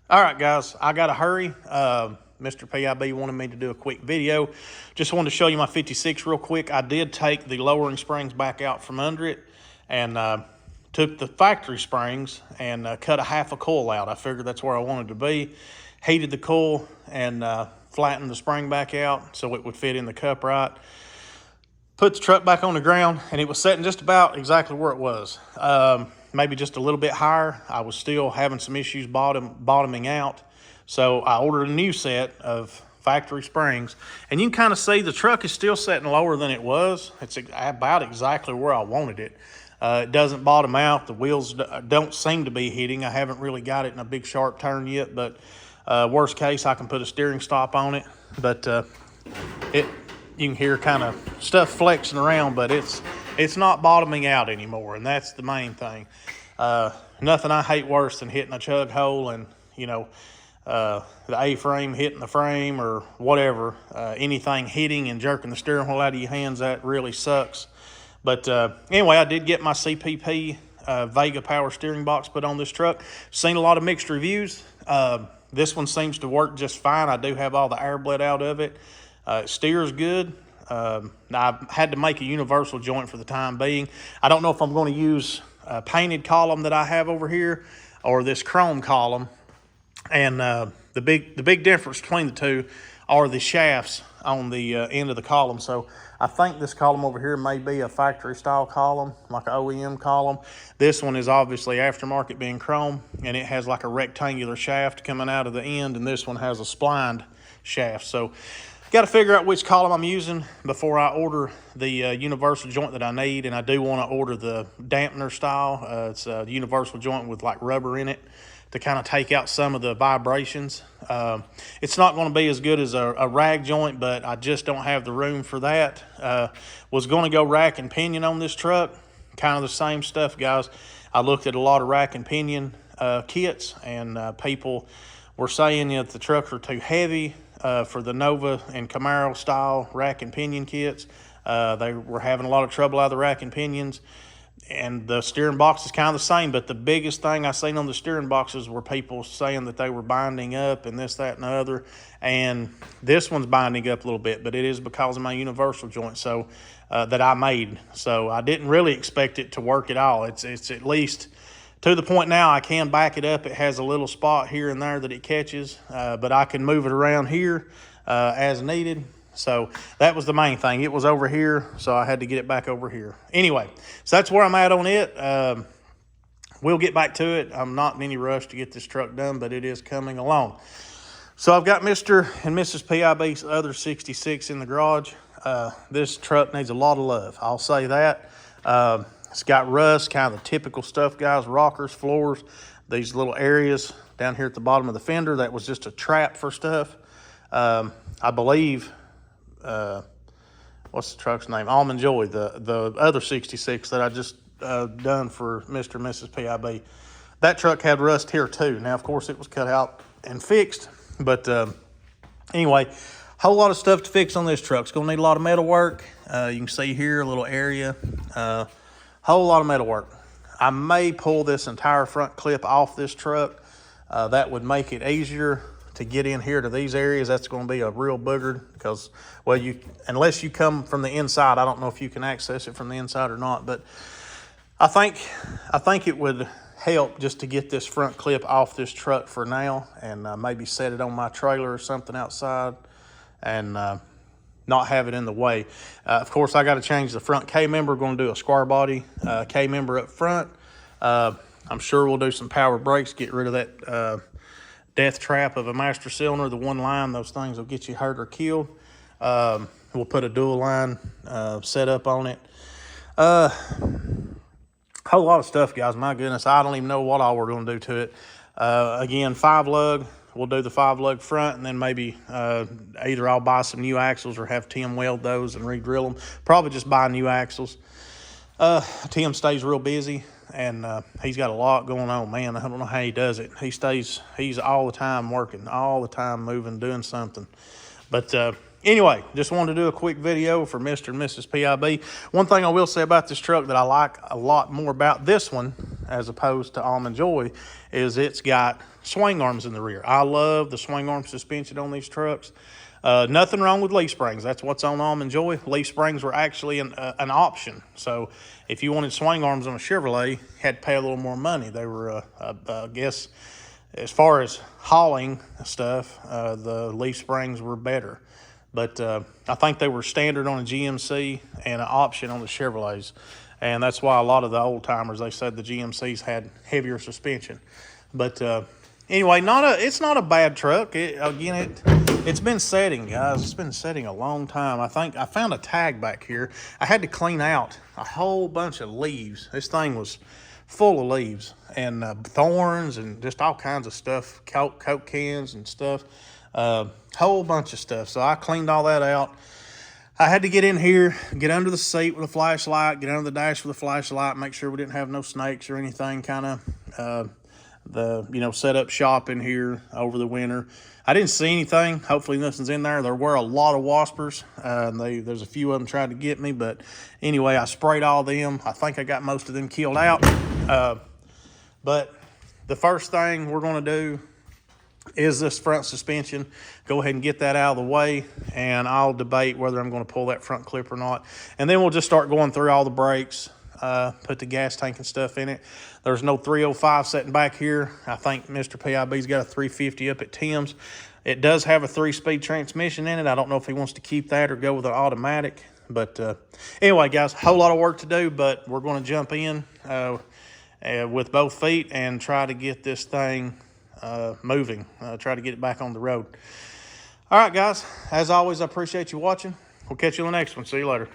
All right, guys, I got to hurry. Mr. PIB wanted me to do a quick video. Just wanted to show you my 56 real quick. I did take the lowering springs back out from under it and took the factory springs and cut a half a coil out. I figured that's where I wanted to be. Heated the coil and flattened the spring back out so it would fit in the cup right. Put the truck back on the ground, and it was sitting just about exactly where it was. Maybe just a little bit higher. I was still having some issues bottoming out. So I ordered a new set of factory springs, and you can kind of see the truck is still sitting lower than it was. It's about exactly where I wanted it. It doesn't bottom out. The wheels don't seem to be hitting. I haven't really got it in a big sharp turn yet, but worst case, I can put a steering stop on it. But you can hear kind of stuff flexing around, but it's not bottoming out anymore, and that's the main thing. Nothing I hate worse than hitting a chug hole and, the A-frame hitting the frame or whatever. Anything hitting and jerking the steering wheel out of your hands, that really sucks. But anyway, I did get my CPP Vega power steering box put on this truck. Seen a lot of mixed reviews. This one seems to work just fine. I do have all the air bled out of it. It steers good. I had to make a universal joint for the time being. I don't know if I'm going to use a painted column that I have over here or this chrome column. And the big difference between the two are the shafts on the end of the column. So I think this column over here may be a factory style column, like an OEM column. This one is obviously aftermarket, being chrome, and it has like a rectangular shaft coming out of the end, and this one has a splined shaft. So got to figure out which column I'm using before I order the universal joint that I need, and I do want to order the dampener style. It's a universal joint with like rubber in it to kind of take out some of the vibrations. It's not going to be as good as a rag joint, but I just don't have the room for that. Was going to go rack and pinion on this truck, kind of the same stuff, guys. I looked at a lot of rack and pinion kits, and people were saying that the trucks are too heavy for the Nova and Camaro style rack and pinion kits. They were having a lot of trouble out of the rack and pinions, and the steering box is kind of the same. But the biggest thing I seen on the steering boxes were people saying that they were binding up and this, that, and the other. And this one's binding up a little bit, but it is because of my universal joint that I made. So I didn't really expect it to work at all. It's at least to the point now I can back it up. It has a little spot here and there that it catches, but I can move it around here as needed. So that was the main thing. It was over here, so I had to get it back over here. Anyway, so that's where I'm at on it. We'll get back to it. I'm not in any rush to get this truck done, but it is coming along. So I've got Mr. and Mrs. PIB's other 66 in the garage. This truck needs a lot of love, I'll say that. It's got rust, kind of the typical stuff, guys. Rockers, floors, these little areas down here at the bottom of the fender. That was just a trap for stuff. I believe, what's the truck's name? Almond Joy, the other 66 that I just done for Mr. and Mrs. PIB. That truck had rust here too. Now, of course, it was cut out and fixed. But anyway, whole lot of stuff to fix on this truck. It's going to need a lot of metal work. You can see here a little area. Whole lot of metal work. I may pull this entire front clip off this truck. That would make it easier to get in here to these areas. That's going to be a real booger because, well, unless you come from the inside, I don't know if you can access it from the inside or not, but I think it would help just to get this front clip off this truck for now, and maybe set it on my trailer or something outside, and not have it in the way. Of course, I got to change the front K-member. Going to do a square body K-member up front. I'm sure we'll do some power brakes, get rid of that death trap of a master cylinder. The one line, those things will get you hurt or killed. We'll put a dual line setup on it. Whole lot of stuff, guys. My goodness, I don't even know what all we're going to do to it. Again, 5-lug. We'll do the 5-lug front, and then maybe either I'll buy some new axles or have Tim weld those and re-drill them. Probably just buy new axles. Tim stays real busy, and he's got a lot going on, man. I don't know how he does it. He's all the time working, all the time moving, doing something. But Anyway, just wanted to do a quick video for Mr. and Mrs. PIB. One thing I will say about this truck that I like a lot more about this one as opposed to Almond Joy is it's got swing arms in the rear. I love the swing arm suspension on these trucks. Nothing wrong with leaf springs. That's what's on Almond Joy. Leaf springs were actually an option. So if you wanted swing arms on a Chevrolet, you had to pay a little more money. They were, I guess, as far as hauling stuff, the leaf springs were better. But I think they were standard on a GMC and an option on the Chevrolets. And that's why a lot of the old timers, they said the GMCs had heavier suspension. But anyway, it's not a bad truck. It's been setting, guys. It's been setting a long time. I think I found a tag back here. I had to clean out a whole bunch of leaves. This thing was full of leaves and thorns and just all kinds of stuff, Coke cans and stuff. Whole bunch of stuff. So I cleaned all that out. I had to get in here, get under the seat with a flashlight, get under the dash with a flashlight, make sure we didn't have no snakes or anything, kind of set up shop in here over the winter. I didn't see anything. Hopefully nothing's in there. There were a lot of waspers. There's a few of them tried to get me, but anyway, I sprayed all of them. I think I got most of them killed out. But the first thing we're going to do is this front suspension. Go ahead and get that out of the way, and I'll debate whether I'm going to pull that front clip or not. And then we'll just start going through all the brakes, put the gas tank and stuff in it. There's no 305 sitting back here. I think Mr. PIB's got a 350 up at Tim's. It does have a 3-speed transmission in it. I don't know if he wants to keep that or go with an automatic. But anyway, guys, a whole lot of work to do, but we're going to jump in with both feet and try to get this thing moving, try to get it back on the road. All right, guys, as always, I appreciate you watching. We'll catch you on the next one. See you later.